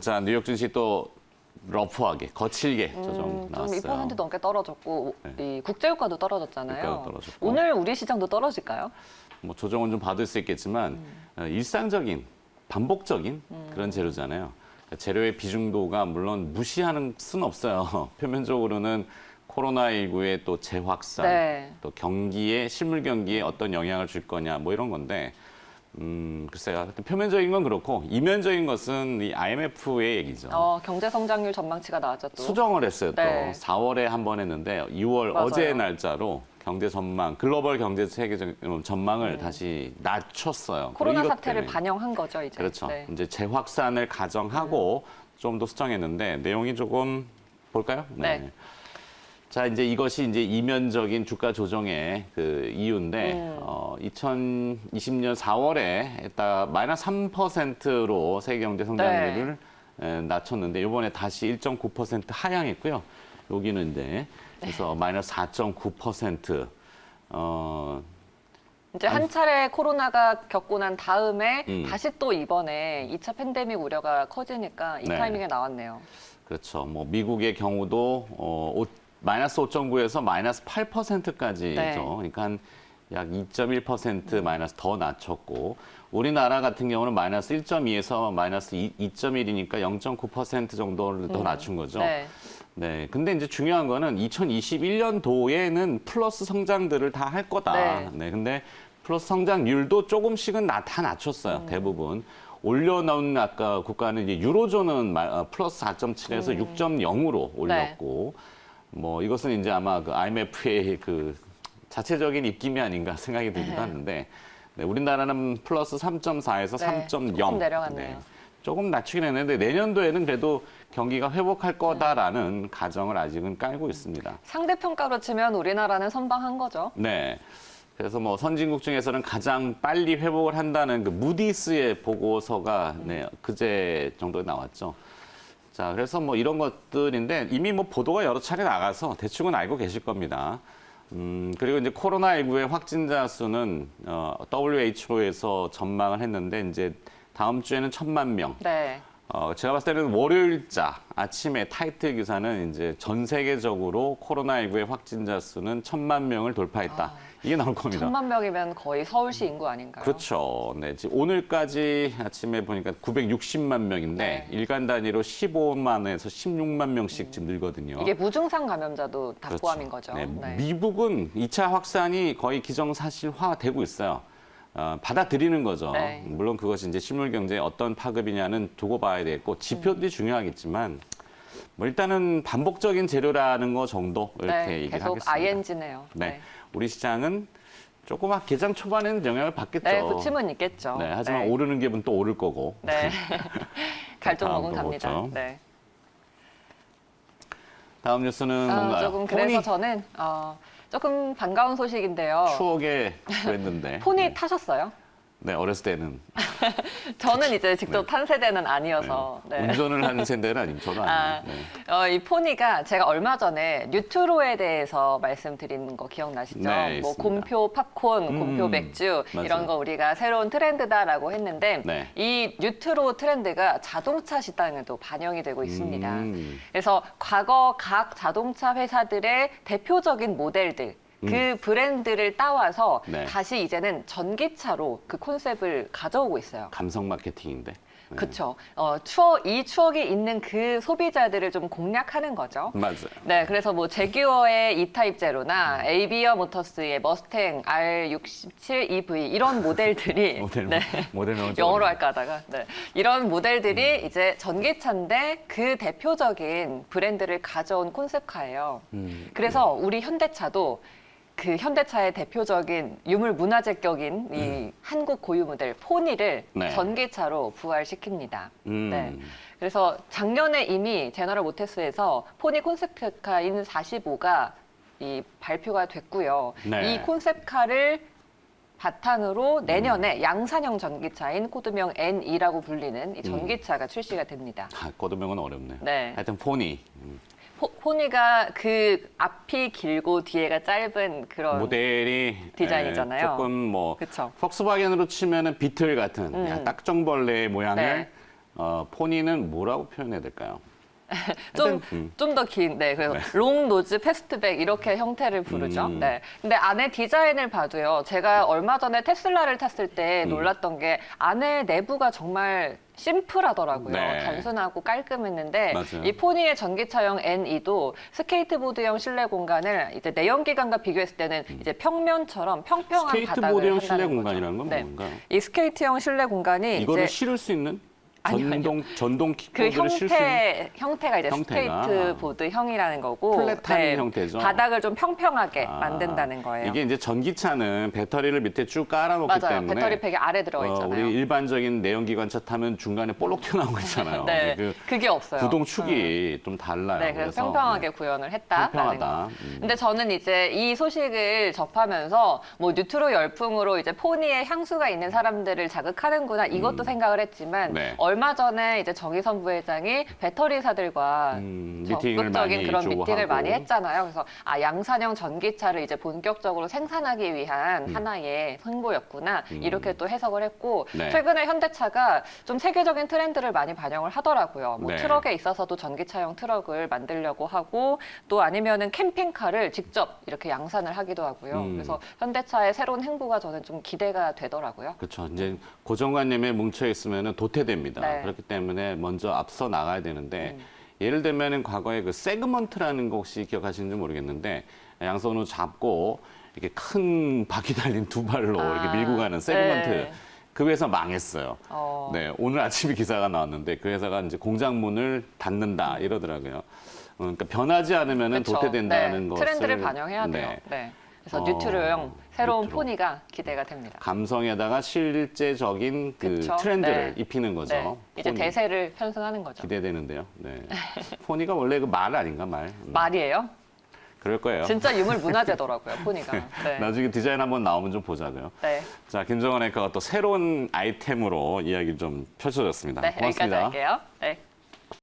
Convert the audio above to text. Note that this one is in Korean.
자, 뉴욕 증시 또 러프하게, 거칠게 조정 나왔어요. 좀 2% 넘게 떨어졌고 이 국제유가도 떨어졌잖아요. 유가도 떨어졌고. 오늘 우리 시장도 떨어질까요? 뭐 조정은 좀 받을 수 있겠지만 일상적인, 반복적인 그런 재료잖아요. 재료의 비중도가 물론 무시하는 수는 없어요. 표면적으로는 코로나19의 또 재확산, 네. 또 경기에, 실물 경기에 어떤 영향을 줄 거냐, 뭐 이런 건데, 글쎄요. 표면적인 건 그렇고, 이면적인 것은 이 IMF의 얘기죠. 경제 성장률 전망치가 나왔죠 또. 수정을 했어요, 또. 네. 4월에 한 번 했는데, 2월 맞아요. 어제 날짜로 경제 전망, 글로벌 경제 세계 전망을 다시 낮췄어요. 코로나 이것 사태를 때문에. 반영한 거죠, 이제. 그렇죠. 네. 이제 재확산을 가정하고 좀 더 수정했는데 내용이 조금 볼까요? 네. 자, 이제 이것이 이제 이면적인 주가 조정의 그 이유인데 2020년 4월에 했다 마이너스 3%로 세계 경제 성장률을 낮췄는데 이번에 다시 1.9% 하향했고요. 여기는 이제 그래서 마이너스 4.9%. 이제 한 차례 코로나가 겪고 난 다음에 음. 다시 또 이번에 2차 팬데믹 우려가 커지니까 이 네. 타이밍에 나왔네요. 그렇죠. 뭐 미국의 경우도 마이너스 5.9에서 마이너스 8%까지죠. 네. 그러니까 한 약 2.1% 마이너스 더 낮췄고 우리나라 같은 경우는 마이너스 1.2에서 마이너스 2.1이니까 0.9% 정도를 더 낮춘 거죠. 네. 네. 근데 이제 중요한 거는 2021년도에는 플러스 성장들을 다 할 거다. 네. 네. 근데 플러스 성장률도 조금씩은 다 낮췄어요. 대부분. 올려놓은 아까 국가는 이제 유로존은 플러스 4.7에서 6.0으로 올렸고 뭐 이것은 이제 아마 그 IMF의 그 자체적인 입김이 아닌가 생각이 들기도 하는데 네, 우리나라는 플러스 3.4에서 네, 3.0. 조금 내려갔네요. 조금 낮추긴 했는데 내년도에는 그래도 경기가 회복할 거다라는 가정을 아직은 깔고 있습니다. 상대평가로 치면 우리나라는 선방한 거죠. 네. 그래서 뭐 선진국 중에서는 가장 빨리 회복을 한다는 그 무디스의 보고서가 그제 정도에 나왔죠. 자, 그래서 뭐 이런 것들인데 이미 뭐 보도가 여러 차례 나가서 대충은 알고 계실 겁니다. 그리고 이제 코로나19의 확진자 수는 WHO에서 전망을 했는데 이제 다음 주에는 1,000만 명. 네. 제가 봤을 때는 월요일자 아침에 타이틀 기사는 이제 전 세계적으로 코로나19의 확진자 수는 1,000만 명을 돌파했다. 이게 나올 겁니다. 1,000만 명이면 거의 서울시 인구 아닌가요? 그렇죠. 네, 지금 오늘까지 아침에 보니까 960만 명인데 네. 일간 단위로 15만에서 16만 명씩 지금 늘거든요. 이게 무증상 감염자도 다 그렇죠. 포함인 거죠. 네, 네. 미국은 2차 확산이 거의 기정사실화되고 있어요. 받아들이는 거죠. 네. 물론 그것이 이제 실물 경제에 어떤 파급이냐는 두고 봐야 되겠고 지표들이 중요하겠지만 뭐 일단은 반복적인 재료라는 거 정도 이렇게 네, 얘기를 계속 하겠습니다. ING네요. 네. 우리 시장은 조금 개장 초반에는 영향을 받겠죠. 네, 부침은 있겠죠. 네, 하지만 네. 오르는 기업은 또 오를 거고. 네. 갈종목은 다음 거 갑니다. 보죠. 네. 다음 뉴스는 뭔가요? 조금 그래서 저는 조금 반가운 소식인데요. 추억에 그랬는데. 폰이 타셨어요? 네, 어렸을 때는. 저는 이제 직접 탄 세대는 아니어서. 네. 운전을 하는 세대는 아니고 저도 아니에요. 네. 이 포니가 제가 얼마 전에 뉴트로에 대해서 말씀드린 거 기억나시죠? 네, 뭐 있습니다. 곰표 팝콘, 곰표 맥주 맞아요. 이런 거 우리가 새로운 트렌드다라고 했는데 네. 이 뉴트로 트렌드가 자동차 시장에도 반영이 되고 있습니다. 그래서 과거 각 자동차 회사들의 대표적인 모델들 그 브랜드를 따와서 네. 다시 이제는 전기차로 그 콘셉트를 가져오고 있어요. 감성 마케팅인데. 네. 그렇죠. 이 추억이 있는 그 소비자들을 좀 공략하는 거죠. 맞아요. 네, 그래서 뭐 제규어의 E-타입 제로나 에이비어 모터스의 머스탱 R67 EV 이런 모델들이 모델명은 영어로 할까 하다가 이런 모델들이 이제 전기차인데 그 대표적인 브랜드를 가져온 콘셉트카예요. 그래서 우리 현대차도 그 현대차의 대표적인 유물 문화재격인 이 한국 고유 모델 포니를 네. 전기차로 부활시킵니다. 음. 네. 그래서 작년에 이미 제너럴 모터스에서 포니 콘셉트카인 45가 이 발표가 됐고요. 네. 이 콘셉트카를 바탕으로 내년에 양산형 전기차인 코드명 N2라고 불리는 이 전기차가 출시가 됩니다. 거두명은 어렵네요. 네. 하여튼 폰이 포니가 그 앞이 길고 뒤에가 짧은 그런 모델이 디자인이잖아요. 조금 뭐 그쵸. 폭스바겐으로 치면은 비틀 같은 약간 딱정벌레 모양을 네. 포니는 뭐라고 표현해야 될까요? 좀 더 긴, 네, 그래서 롱 노즈 패스트백 이렇게 형태를 부르죠. 네. 근데 안에 디자인을 봐도요, 제가 얼마 전에 테슬라를 탔을 때 놀랐던 게 안에 내부가 정말 심플하더라고요. 네. 단순하고 깔끔했는데 맞아요. 이 포니의 전기차용 N2도 스케이트보드형 실내 공간을 이제 내연기관과 비교했을 때는 이제 평면처럼 평평한 바닥을 스케이트보드형 실내 한다는 거죠. 공간이라는 건 네. 뭔가요? 이 스케이트형 실내 공간이 이거를 이제 실을 수 있는 아니요. 전동 그 킥보드를 실 수 있는 형태가 이제 형태가. 스케이트보드형이라는 거고 플랫한 형태죠. 바닥을 좀 평평하게 아, 만든다는 거예요. 이게 이제 전기차는 배터리를 밑에 쭉 깔아놓기 맞아요. 때문에 배터리 팩이 아래 들어 있잖아요. 우리 일반적인 내연기관차 타면 중간에 볼록 튀어나온 거 있잖아요. 네, 그 그게 없어요. 구동축이 좀 달라요. 네, 그래서 평평하게 구현을 했다라는 평평하다. 거. 근데 저는 이제 이 소식을 접하면서 뭐 뉴트로 열풍으로 이제 포니의 향수가 있는 사람들을 자극하는구나 이것도 생각을 했지만 네. 얼마 전에 이제 정의선 부회장이 배터리사들과 미팅을 적극적인 많이 그런 주고 미팅을 하고. 많이 했잖아요. 그래서 양산형 전기차를 이제 본격적으로 생산하기 위한 하나의 홍보였구나 이렇게 또 해석을 했고 네. 최근에 현대차가 좀 세계적인 트렌드를 많이 반영을 하더라고요. 뭐 네. 트럭에 있어서도 전기차용 트럭을 만들려고 하고 또 아니면은 캠핑카를 직접 이렇게 양산을 하기도 하고요. 그래서 현대차의 새로운 행보가 저는 좀 기대가 되더라고요. 그렇죠. 이제 고정관념에 뭉쳐 있으면 도태됩니다. 네. 그렇기 때문에 먼저 앞서 나가야 되는데 예를 들면은 과거에 그 세그먼트라는 거 혹시 기억하시는지 모르겠는데 양손으로 잡고 이렇게 큰 바퀴 달린 두 발로 이렇게 밀고 가는 세그먼트. 네. 그 회사 망했어요. 어. 네, 오늘 아침에 기사가 나왔는데 그 회사가 이제 공장 문을 닫는다 이러더라고요. 그러니까 변하지 않으면은 그쵸. 도태된다는 네. 것을 트렌드를 반영해야 돼요. 네. 네. 그래서 뉴트로형 새로운 뉴트로. 포니가 기대가 됩니다. 감성에다가 실제적인 그 그쵸. 트렌드를 네. 입히는 거죠. 네. 이제 포니. 대세를 편승하는 거죠. 기대되는데요. 네. 포니가 원래 그 말 아닌가 말. 말이에요. 그럴 거예요. 진짜 유물 문화재더라고요, 포니가. 네. 나중에 디자인 한번 나오면 좀 보자고요. 네. 자, 김정은 앵커가 또 새로운 아이템으로 이야기 좀 펼쳐졌습니다. 네, 여기까지 고맙습니다. 할게요. 네.